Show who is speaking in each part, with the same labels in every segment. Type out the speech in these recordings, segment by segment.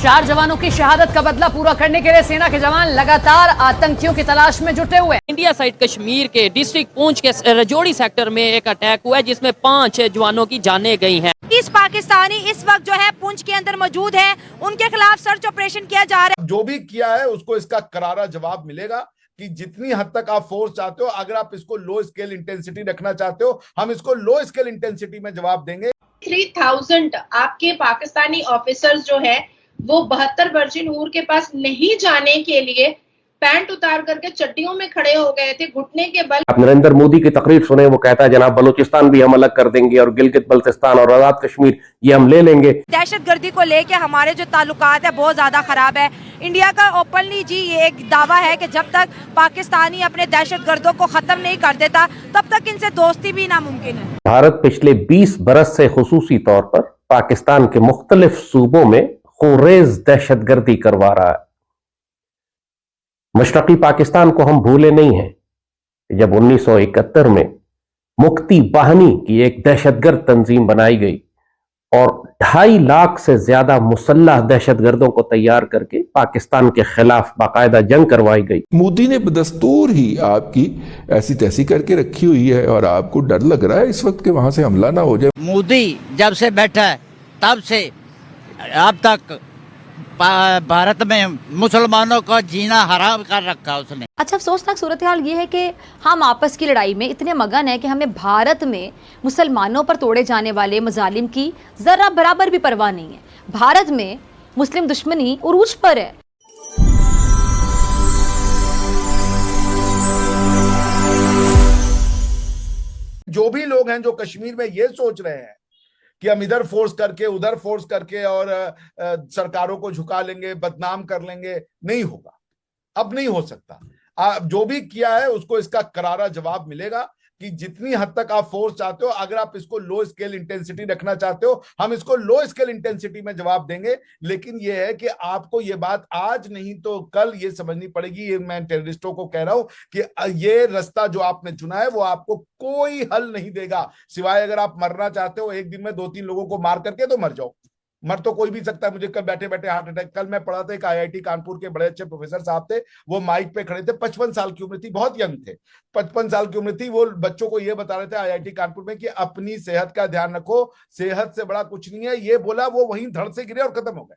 Speaker 1: 4 जवानों की शहादत का बदला पूरा करने के लिए सेना के जवान लगातार आतंकियों की तलाश में जुटे हुए हैं।
Speaker 2: इंडिया साइड कश्मीर के डिस्ट्रिक्ट पूंछ के रजौड़ी सेक्टर में एक अटैक हुआ है जिसमें 5 जवानों की जानें गई हैं।
Speaker 3: इस पाकिस्तानी इस वक्त जो है पुंछ के अंदर मौजूद है, उनके खिलाफ सर्च ऑपरेशन किया जा रहा है।
Speaker 4: जो भी किया है उसको इसका करारा जवाब मिलेगा कि जितनी हद तक आप फोर्स चाहते हो, अगर आप इसको लो स्केल इंटेंसिटी रखना चाहते हो, हम इसको लो स्केल इंटेंसिटी में जवाब देंगे।
Speaker 5: 3000 आपके पाकिस्तानी ऑफिसर्स जो है वो 72 वर्जिन हूर के पास नहीं जाने के लिए पैंट उतार करके चड्डियों में खड़े हो गए थे, घुटने के बल।
Speaker 6: आप नरेंद्र मोदी की तकरीर सुने, वो कहता है जनाब बलूचिस्तान भी हम अलग कर देंगे और गिलगित बल्तिस्तान और आजाद कश्मीर ये हम ले लेंगे।
Speaker 3: दहशतगर्दी को लेके हमारे जो ताल्लुकात है बहुत ज्यादा खराब है। इंडिया का ओपनली जी ये एक दावा है कि जब तक पाकिस्तानी अपने दहशतगर्दों को खत्म नहीं कर देता तब तक इनसे दोस्ती भी नामुमकिन है।
Speaker 6: भारत पिछले 20 बरस से खुसूसी तौर पर पाकिस्तान के मुख्तलिफ सूबों में खुरेज दहशतगर्दी करवा रहा है। मशरकी पाकिस्तान को हम भूले नहीं हैं जब 1971 में मुक्ति बाहिनी की एक दहशतगर्द तंजीम बनाई गई और 2.5 लाख से ज्यादा मुसल्लह दहशतगर्दों को तैयार करके पाकिस्तान के खिलाफ बाकायदा जंग करवाई गई।
Speaker 7: मोदी ने बदस्तूर ही आपकी ऐसी तैसी करके रखी हुई है और आपको डर लग रहा है इस वक्त के वहां से हमला ना हो जाए।
Speaker 8: मोदी जब से बैठा है तब से अब तक भारत में मुसलमानों का जीना हराम कर रखा उसने।
Speaker 9: अच्छा, अफसोसनाक सूरत हाल ये है कि हम आपस की लड़ाई में इतने मगन है कि हमें भारत में मुसलमानों पर तोड़े जाने वाले मजालिम की जरा बराबर भी परवाह नहीं है। भारत में मुस्लिम दुश्मनी उरूज पर है।
Speaker 4: जो भी लोग हैं जो कश्मीर में ये सोच रहे हैं कि हम इधर फोर्स करके उधर फोर्स करके और सरकारों को झुका लेंगे, बदनाम कर लेंगे, नहीं होगा, अब नहीं हो सकता। जो भी किया है उसको इसका करारा जवाब मिलेगा कि जितनी हद तक आप फोर्स चाहते हो, अगर आप इसको लो स्केल इंटेंसिटी रखना चाहते हो, हम इसको लो स्केल इंटेंसिटी में जवाब देंगे। लेकिन यह है कि आपको ये बात आज नहीं तो कल ये समझनी पड़ेगी। ये मैं टेररिस्टों को कह रहा हूं कि ये रास्ता जो आपने चुना है वो आपको कोई हल नहीं देगा, सिवाय अगर आप मरना चाहते हो एक दिन में 2-3 लोगों को मार करके, तो मर जाओ। मर तो कोई भी सकता है। मुझे कल बैठे बैठे हार्ट अटैक, कल मैं पढ़ा था एक आईआईटी कानपुर के बड़े अच्छे प्रोफेसर साहब थे, वो माइक पे खड़े थे, 55 साल की उम्र थी, बहुत यंग थे, 55 साल की उम्र थी। वो बच्चों को ये बता रहे थे आईआईटी कानपुर में कि अपनी सेहत का ध्यान रखो, सेहत से बड़ा कुछ नहीं है। ये बोला, वो वहीं धड़ से गिरे और खत्म हो गए।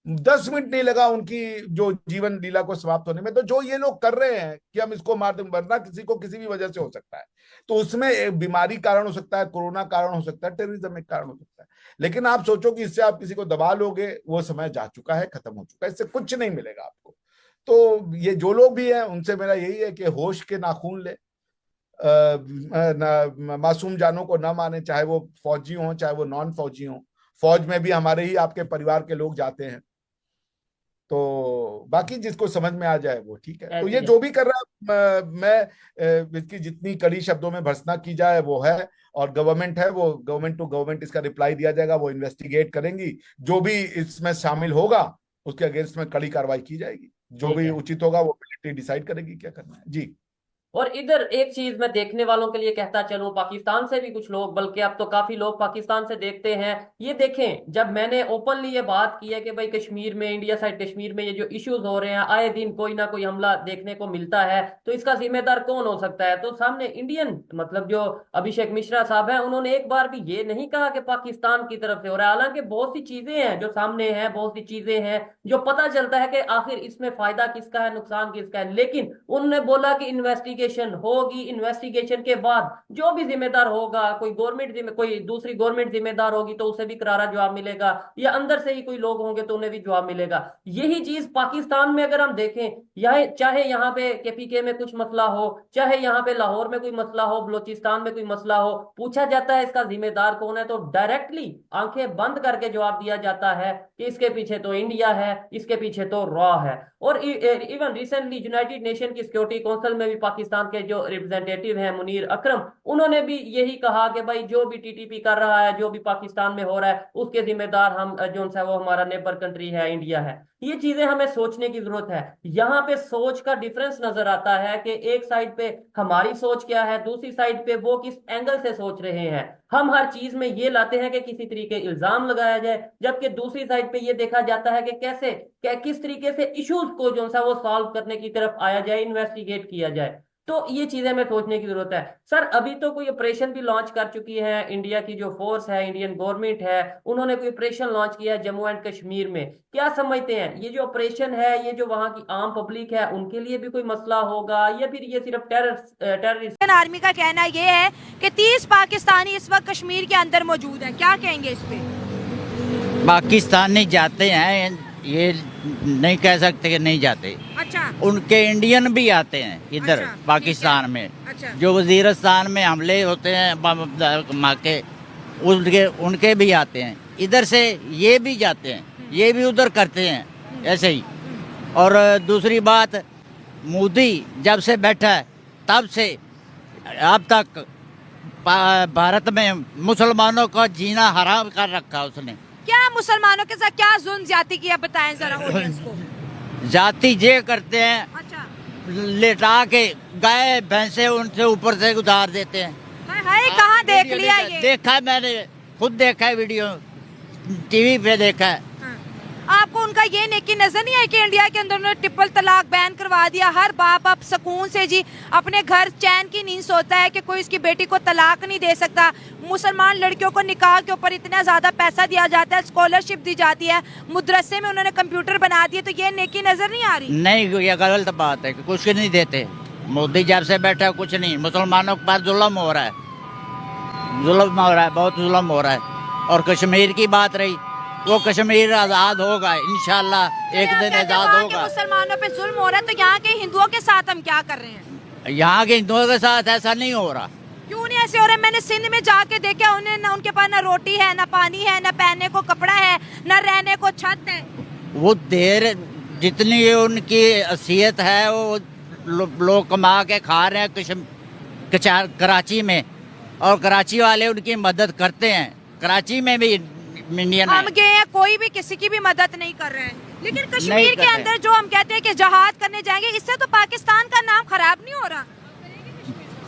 Speaker 4: 10 मिनट नहीं लगा उनकी जो जीवन लीला को समाप्त होने में। तो जो ये लोग कर रहे हैं कि हम इसको मार दें, वरना किसी को किसी भी वजह से हो सकता है, तो उसमें एक बीमारी कारण हो सकता है, कोरोना कारण हो सकता है, टेररिज्म एक कारण हो सकता है। लेकिन आप सोचो कि इससे आप किसी को दबा लोगे, वो समय जा चुका है, खत्म हो चुका है, इससे कुछ नहीं मिलेगा आपको। तो ये जो लोग भी हैं उनसे मेरा यही है कि होश के नाखून ले, मासूम जानों को ना माने, चाहे वो फौजी हो चाहे वो नॉन फौजी हो। फौज में भी हमारे ही आपके परिवार के लोग जाते हैं, तो बाकी जिसको समझ में आ जाए वो ठीक है। तो ये जो भी कर रहा है, मैं इसकी जितनी कड़ी शब्दों में भर्त्सना की जाए वो है, और गवर्नमेंट है, वो गवर्नमेंट टू गवर्नमेंट इसका रिप्लाई दिया जाएगा, वो इन्वेस्टिगेट करेंगी, जो भी इसमें शामिल होगा उसके अगेंस्ट में कड़ी कार्रवाई की जाएगी, जो भी उचित होगा वो मिलिट्री डिसाइड करेगी क्या करना है। जी।
Speaker 2: और इधर एक चीज मैं देखने वालों के लिए कहता चलूं, पाकिस्तान से भी कुछ लोग, बल्कि अब तो काफी लोग पाकिस्तान से देखते हैं। ये देखें, जब मैंने ओपनली ये बात की है कि भाई कश्मीर में, इंडिया साइड कश्मीर में ये जो इश्यूज हो रहे हैं, आए दिन कोई ना कोई हमला देखने को मिलता है, तो इसका जिम्मेदार कौन हो सकता है? तो सामने इंडियन मतलब जो अभिषेक मिश्रा साहब हैं, उन्होंने एक बार भी ये नहीं कहा कि पाकिस्तान की तरफ से हो रहा है। हालांकि बहुत सी चीजें हैं जो सामने हैं, बहुत सी चीजें हैं जो पता चलता है कि आखिर इसमें फायदा किसका है, नुकसान किसका है। लेकिन उन्होंने बोला कि इन्वेस्टिगेशन होगी, इन्वेस्टिगेशन के बाद जो भी जिम्मेदार होगा, कोई कोई दूसरी गवर्नमेंट जिम्मेदार होगी तो उसे भी करारा जवाब मिलेगा, या अंदर से ही कोई लोग होंगे तो उन्हें भी जवाब मिलेगा। यही चीज पाकिस्तान में अगर हम देखें, चाहे यहाँ पे केपीके में कुछ मसला हो, चाहे यहाँ पे लाहौर में कोई मसला हो, बलोचिस्तान में कोई मसला हो, पूछा जाता है इसका जिम्मेदार कौन है, तो डायरेक्टली आंखें बंद करके जवाब दिया जाता है कि इसके पीछे तो इंडिया है, इसके पीछे तो रॉ है। और इवन रिसेंटली यूनाइटेड नेशन की सिक्योरिटी काउंसिल में भी पाकिस्तान पाकिस्तान के जो रिप्रेजेंटेटिव हैं मुनीर अकरम, उन्होंने भी यही कहा कि भाई जो भी टीटीपी कर रहा है, जो भी पाकिस्तान में हो रहा है, उसके जिम्मेदार हम जो है वो हमारा नेबर कंट्री है, इंडिया है। ये चीजें हमें सोचने की जरूरत है। यहाँ पे सोच का डिफरेंस नजर आता है कि एक साइड पे हमारी सोच क्या है, दूसरी साइड पे वो किस एंगल से सोच रहे हैं। हम हर चीज में ये लाते हैं कि किसी तरीके इल्जाम लगाया जाए, जबकि दूसरी साइड पे ये देखा जाता है कि कैसे किस तरीके से इश्यूज को जो है वो सॉल्व करने की तरफ आया जाए, इन्वेस्टिगेट किया जाए। तो ये चीजें में सोचने की जरूरत है। सर, अभी तो कोई ऑपरेशन भी लॉन्च कर चुकी है इंडिया की जो फोर्स है, इंडियन गवर्नमेंट है, उन्होंने कोई ऑपरेशन लॉन्च किया है जम्मू एंड कश्मीर में। क्या समझते हैं ये जो ऑपरेशन है, ये जो वहां की आम पब्लिक है उनके लिए भी कोई मसला होगा, या फिर ये सिर्फ टेररिस्ट?
Speaker 3: आर्मी का कहना ये है कि 30 पाकिस्तानी इस वक्त कश्मीर के अंदर मौजूद है, क्या कहेंगे इस पे?
Speaker 8: पाकिस्तानी जाते हैं, ये नहीं कह सकते कि नहीं जाते।
Speaker 3: अच्छा।
Speaker 8: उनके इंडियन भी आते हैं इधर। अच्छा, पाकिस्तान में। अच्छा। जो वजीरिस्तान में हमले होते हैं धमाके, उनके भी आते हैं इधर से, ये भी जाते हैं, ये भी उधर करते हैं ऐसे ही। और दूसरी बात, मोदी जब से बैठा है तब से अब तक भारत में मुसलमानों का जीना हराम कर रखा उसने।
Speaker 3: क्या मुसलमानों के साथ क्या जुल्म ज्यादती किया, बताएं जरा ऑडियंस को।
Speaker 8: जाति ये करते हैं।
Speaker 3: अच्छा।
Speaker 8: लेटा के गाय भैंसे उनसे ऊपर से उतार देते हैं।
Speaker 3: हाय, कहाँ देख लिया ये?
Speaker 8: देखा है, मैंने खुद देखा है, वीडियो टीवी पे देखा है।
Speaker 3: आपको उनका ये नेकी नजर नहीं है कि इंडिया के अंदर उन्होंने ट्रिपल तलाक बैन करवा दिया? हर बाप अब सुकून से जी अपने घर चैन की नींद सोता है कि कोई इसकी बेटी को तलाक नहीं दे सकता। मुसलमान लड़कियों को निकाह के ऊपर इतना ज्यादा पैसा दिया जाता है, स्कॉलरशिप दी जाती है, मदरसे में उन्होंने कंप्यूटर बना दिए, तो ये नेकी नजर नहीं आ रही?
Speaker 8: नहीं, ये गलत बात है कि कुछ नहीं देते। मोदी जब से बैठा है कुछ नहीं, मुसलमानों के पास जुल्म हो रहा है, बहुत जुल्म हो रहा है। और कश्मीर की बात रही, वो कश्मीर आजाद होगा इंशाल्लाह, एक दिन आजाद होगा।
Speaker 3: मुसलमानों पे जुल्म हो रहा है, तो यहाँ के हिंदुओं के साथ हम क्या कर रहे हैं?
Speaker 8: यहाँ के हिंदुओं के साथ ऐसा नहीं हो रहा।
Speaker 3: क्यों नहीं ऐसे हो रहा है? मैंने सिंध में जाके देखा, उन्हें ना उनके पास ना रोटी है, ना पानी है, ना पहनने को कपड़ा है, ना रहने को छत है।
Speaker 8: वो देर जितनी उनकी हैसियत है वो लोग कमा के खा रहे हैं कराची में, और कराची वाले उनकी मदद करते हैं। कराची में भी इंडियन
Speaker 3: हम गए हैं, कोई भी किसी की भी मदद नहीं कर रहे हैं। लेकिन कश्मीर के अंदर जो हम कहते हैं कि जहाद करने जाएंगे, इससे तो पाकिस्तान का नाम खराब नहीं हो रहा?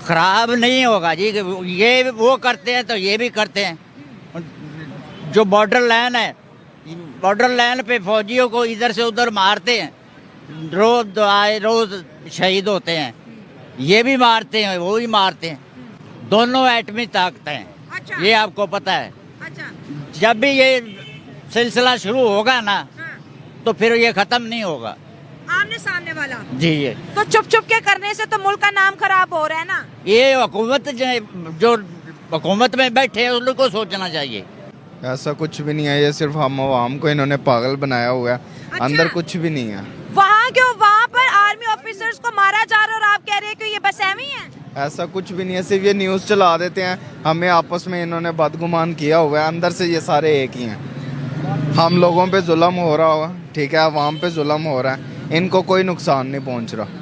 Speaker 8: खराब नहीं होगा जी, ये वो करते हैं तो ये भी करते हैं। जो बॉर्डर लाइन है, बॉर्डर लाइन पे फौजियों को इधर से उधर मारते हैं, रोज शहीद होते हैं, ये भी मारते हैं, वो भी मारते हैं। दोनों एटमी ताकत हैं। अच्छा। ये आपको पता है। अच्छा। जब भी ये सिलसिला शुरू होगा ना, तो फिर ये खत्म नहीं होगा,
Speaker 3: आमने सामने वाला
Speaker 8: जी। ये
Speaker 3: तो चुप चुप के करने से तो मुल्क का नाम खराब हो रहा है ना।
Speaker 8: ये हुकूमत जो हुकूमत में बैठे हैं उनको सोचना चाहिए।
Speaker 10: ऐसा कुछ भी नहीं है, ये सिर्फ हम आवाम को इन्होंने पागल बनाया हुआ है। अच्छा। अंदर कुछ भी नहीं है।
Speaker 3: वहाँ क्यों, वहाँ पर आर्मी ऑफिसर्स को मारा जा रहा है और आप कह रहे हैं कि ये बस एवं ही है?
Speaker 10: ऐसा कुछ भी नहीं है, सिर्फ ये न्यूज़ चला देते हैं, हमें आपस में इन्होंने बदगुमान किया हुआ है। अंदर से ये सारे एक ही हैं। हम लोगों पे जुल्म हो रहा होगा, ठीक है, अवाम पे जुल्म हो रहा है, इनको कोई नुकसान नहीं पहुंच रहा।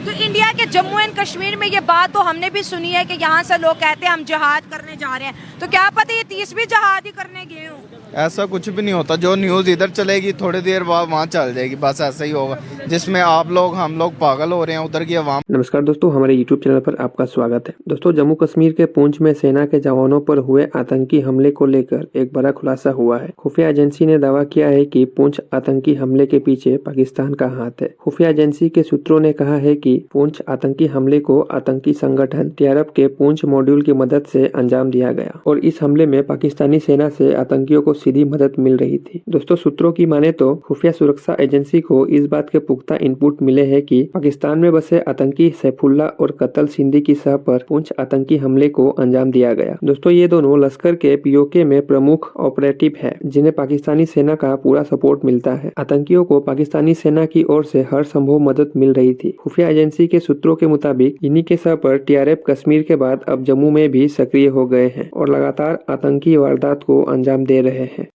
Speaker 3: तो इंडिया के जम्मू एंड कश्मीर में ये बात तो हमने भी सुनी है कि यहाँ से लोग कहते हैं हम जहाद करने जा रहे हैं, तो क्या पता ये 30 भी जहाद ही करने गए हों?
Speaker 10: ऐसा कुछ भी नहीं होता। जो न्यूज़ इधर चलेगी थोड़ी देर बाद वहाँ चल जाएगी, बस ऐसा ही होगा, जिसमें आप लोग हम लोग पागल हो रहे हैं, उधर की आवाम।
Speaker 11: नमस्कार दोस्तों, हमारे YouTube चैनल पर आपका स्वागत है। दोस्तों, जम्मू कश्मीर के पुंछ में सेना के जवानों पर हुए आतंकी हमले को लेकर एक बड़ा खुलासा हुआ है। खुफिया एजेंसी ने दावा किया है कि पुंछ आतंकी हमले के पीछे पाकिस्तान का हाथ है। खुफिया एजेंसी के सूत्रों ने कहा है कि पुंछ आतंकी हमले को आतंकी संगठन TRF के पुंछ मॉड्यूल की मदद से अंजाम दिया गया और इस हमले में पाकिस्तानी सेना से आतंकियों को सीधी मदद मिल रही थी। दोस्तों, सूत्रों की माने तो खुफिया सुरक्षा एजेंसी को इस बात के पुख्ता इनपुट मिले हैं कि पाकिस्तान में बसे आतंकी सैफुल्ला और कत्ल सिंधी की सह पर पुंछ आतंकी हमले को अंजाम दिया गया। दोस्तों, ये दोनों लश्कर के POK में प्रमुख ऑपरेटिव है, जिन्हें पाकिस्तानी सेना का पूरा सपोर्ट मिलता है। आतंकियों को पाकिस्तानी सेना की ओर से हर संभव मदद मिल रही थी। खुफिया एजेंसी के सूत्रों के मुताबिक इन्हीं के सह पर TRF कश्मीर के बाद अब जम्मू में भी सक्रिय हो गए हैं और लगातार आतंकी वारदात को अंजाम दे रहे हैं।